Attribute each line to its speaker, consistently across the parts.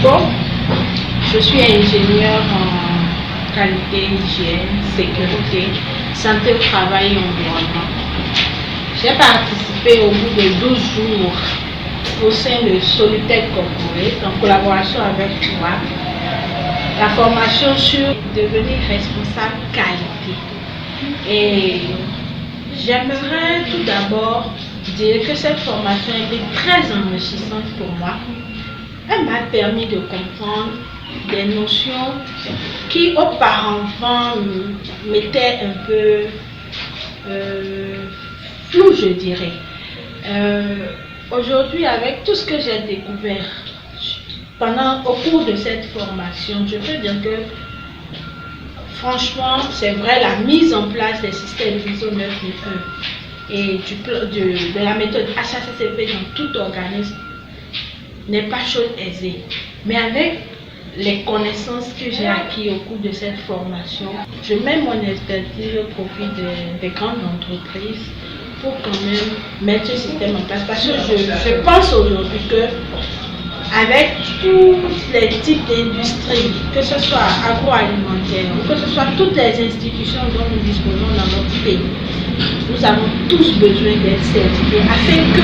Speaker 1: Bon, je suis ingénieur en qualité, hygiène, sécurité, santé au travail et environnement. J'ai participé au bout de 12 jours au sein de Solutech Corporate en collaboration avec WAP, la formation sur devenir responsable qualité. Et j'aimerais tout d'abord dire que cette formation était très enrichissante pour moi. Elle m'a permis de comprendre des notions qui auparavant m'étaient un peu floues, je dirais. Aujourd'hui, avec tout ce que j'ai découvert au cours de cette formation, je peux dire que franchement, c'est vrai, la mise en place des systèmes ISO 9001 et de la méthode HACCP dans tout organisme n'est pas chose aisée. Mais avec les connaissances que j'ai acquises au cours de cette formation, je mets mon expertise au profit des grandes entreprises pour quand même mettre ce système en place. Parce que je pense aujourd'hui que avec tous les types d'industries, que ce soit agroalimentaire ou que ce soit toutes les institutions dont nous disposons dans notre pays, nous avons tous besoin d'être certifiés afin que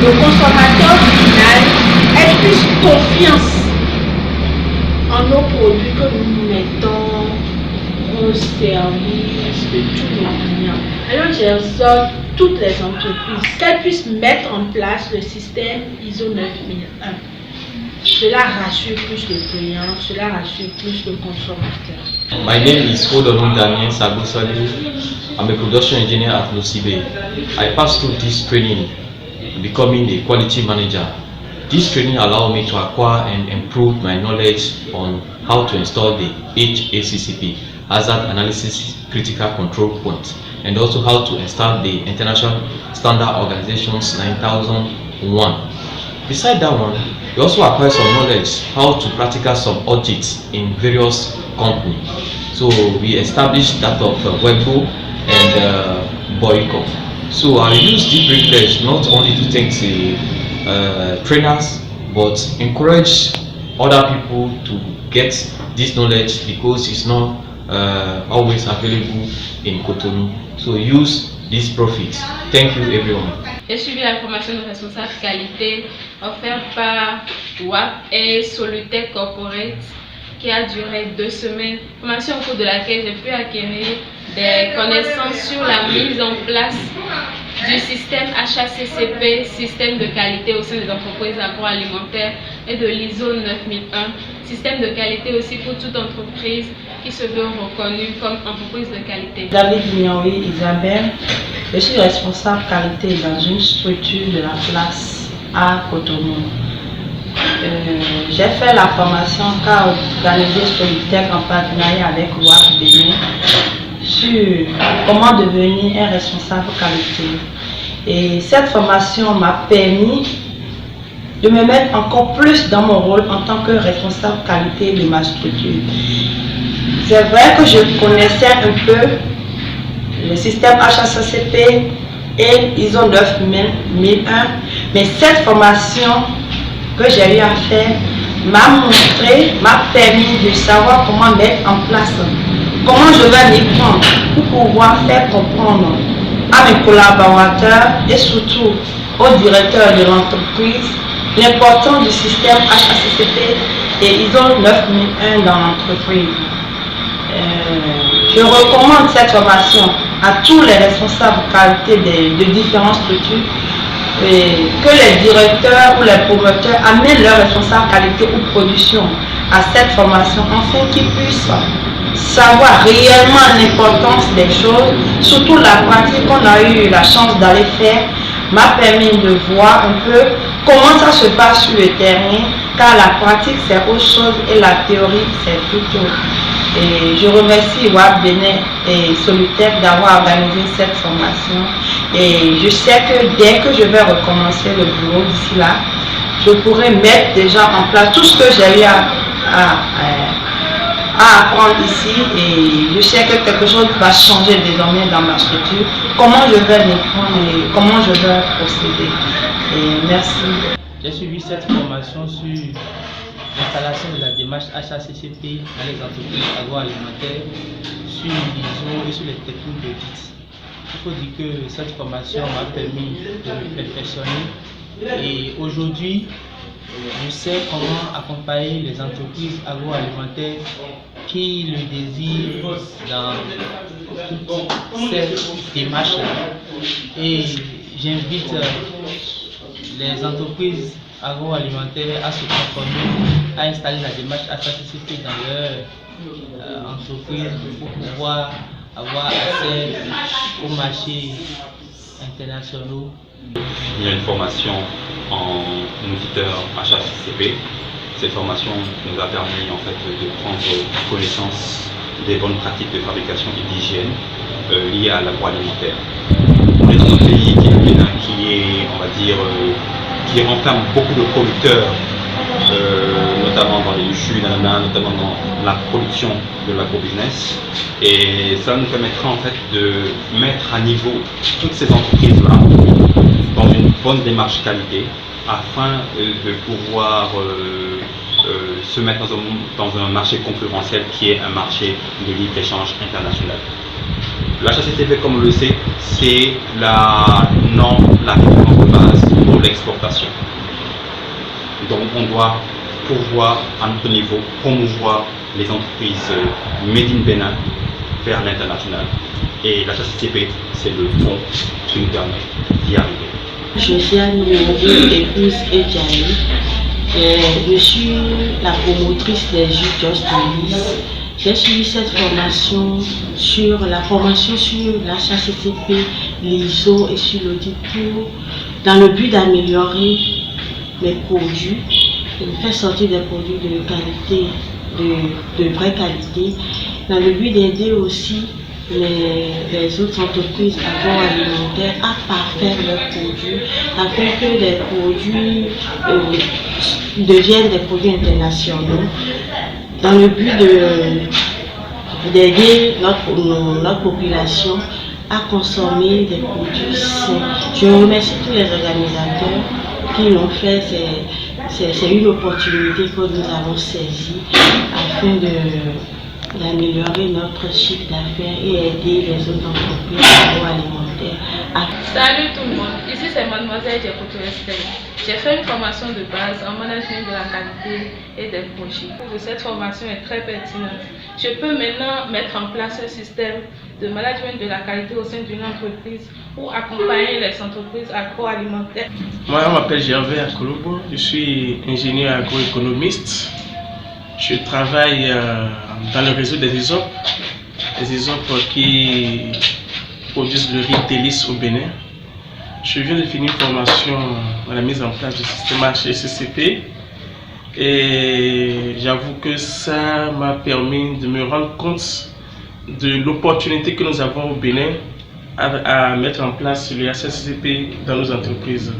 Speaker 1: nos consommateurs finaux aient plus confiance en nos produits que nous mettons au service de tous nos clients. Alors j'exhorte toutes les entreprises qu'elles puissent mettre en place le système ISO 9001. Cela rassure plus le client, cela rassure plus le consommateur.
Speaker 2: My name is Odonu Daniel Sagosali. I'm a production engineer at Nocibe. I passed through this training, becoming a quality manager. This training allowed me to acquire and improve my knowledge on how to install the HACCP, Hazard Analysis Critical Control Point, and also how to install the International Standard Organization's 9001. Besides that one, we also acquire some knowledge how to practice some audits in various companies. So we established that of Webco and Boyco. So I use this privilege not only to thank the trainers, but encourage other people to get this knowledge because it's not always available in Cotonou. So use this profit. Thank you everyone.
Speaker 3: J'ai suivi la formation de responsable qualité offerte par WAP et Solutech Corporate qui a duré 2 semaines. Formation au cours de laquelle j'ai pu acquérir des connaissances sur la mise en place du système HACCP, système de qualité au sein des entreprises agroalimentaires et de l'ISO 9001, système de qualité aussi pour toute entreprise qui se veut reconnue comme entreprise de qualité.
Speaker 4: David Niaoui Isabelle, je suis responsable qualité dans une structure de la place à Cotonou. J'ai fait la formation qu'a organisée Solutech en partenariat avec WAP Bénin sur comment devenir un responsable qualité. Et cette formation m'a permis de me mettre encore plus dans mon rôle en tant que responsable qualité de ma structure. C'est vrai que je connaissais un peu le système HACCP et ISO 9001, mais cette formation que j'ai eu à faire m'a permis de savoir comment mettre en place, comment je vais m'y prendre pour pouvoir faire comprendre à mes collaborateurs et surtout au directeur de l'entreprise l'importance du système HACCP et ISO 9001 dans l'entreprise. Je recommande cette formation à tous les responsables qualité de différentes structures et que les directeurs ou les promoteurs amènent leurs responsables qualité ou production à cette formation afin qu'ils puissent savoir réellement l'importance des choses, surtout la pratique qu'on a eu la chance d'aller faire m'a permis de voir un peu comment ça se passe sur le terrain, car la pratique c'est autre chose et la théorie c'est tout autre. Et je remercie WAP Bénin et Solutech d'avoir organisé cette formation. Et je sais que dès que je vais recommencer le boulot d'ici là, je pourrai mettre déjà en place tout ce que j'ai eu à apprendre ici. Et je sais que quelque chose va changer désormais dans ma structure. Comment je vais m'y prendre et comment je vais procéder. Et merci.
Speaker 5: J'ai suivi cette formation sur l'installation de la démarche HACCP dans les entreprises agroalimentaires sur l'ISO et sur les techniques d'audit. Il faut dire que cette formation m'a permis de me perfectionner et aujourd'hui, je sais comment accompagner les entreprises agroalimentaires qui le désirent dans toutes ces démarches-là. Et j'invite les entreprises agroalimentaires à se conformer, à installer la démarche HACCP dans leur entreprise pour pouvoir avoir accès aux marchés internationaux.
Speaker 6: Il y a une formation en auditeur HACCP. Cette formation nous a permis en fait de prendre connaissance des bonnes pratiques de fabrication et d'hygiène liées à l'agroalimentaire. On est dans un pays qui est le Bénin, qui est, on va dire, qui renferme beaucoup de producteurs, notamment dans les jus d'ananas, notamment dans la production de l'agrobusiness. Et ça nous permettra en fait de mettre à niveau toutes ces entreprises-là dans une bonne démarche qualité afin de pouvoir se mettre dans un marché concurrentiel qui est un marché de libre-échange international. La HACCP, comme on le sait, c'est la norme, la référence de base pour l'exportation. Donc on doit pouvoir à notre niveau promouvoir les entreprises Made in Bénin vers l'international. Et la HACCP, c'est le fond qui nous permet d'y arriver.
Speaker 7: Je suis Annie, épouse Edjani. Je suis la promotrice des jus Just Release. J'ai suivi cette formation sur la HACCP, l'ISO et sur l'audit dans le but d'améliorer mes produits, de faire sortir des produits de qualité, de vraie qualité, dans le but d'aider aussi les autres entreprises agroalimentaires à parfaire leurs produits, afin que les produits deviennent des produits internationaux, dans le but d'aider notre population à consommer des produits sains. Je remercie tous les organisateurs qui l'ont fait. C'est une opportunité que nous avons saisie afin d'améliorer notre chiffre d'affaires et aider les autres entreprises agroalimentaires.
Speaker 3: Salut tout le monde, ici c'est Mademoiselle Djekoto Estelle. J'ai fait une formation de base en management de la qualité et des projets. Cette formation est très pertinente. Je peux maintenant mettre en place un système de management de la qualité au sein d'une entreprise pour accompagner les entreprises agroalimentaires.
Speaker 8: Moi, je m'appelle Gervais Akolobo, je suis ingénieur agroéconomiste. Je travaille dans le réseau des ESOP, qui produisent le riz Délice au Bénin. Je viens de finir une formation dans la mise en place du système HACCP et j'avoue que ça m'a permis de me rendre compte de l'opportunité que nous avons au Bénin à mettre en place le HACCP dans nos entreprises.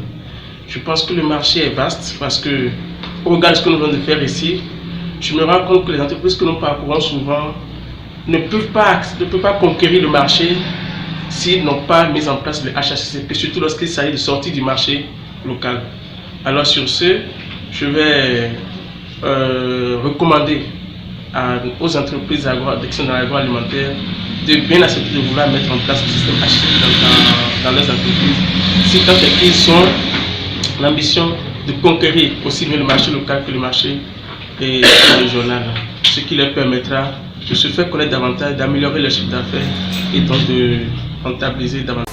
Speaker 8: Je pense que le marché est vaste parce que, au regard de ce que nous venons de faire ici, je me rends compte que les entreprises que nous parcourons souvent ne peuvent pas conquérir le marché s'ils n'ont pas mis en place le HACCP, surtout lorsqu'il s'agit de sortir du marché local. Alors sur ce, je vais recommander aux entreprises dans l'agroalimentaire de bien accepter de vouloir mettre en place le système HACCP dans leurs entreprises, si tant est qu'ils ont l'ambition de conquérir aussi bien le marché local que le marché régional, ce qui leur permettra de se faire connaître davantage, d'améliorer leur chiffre d'affaires et donc de rentabiliser davantage.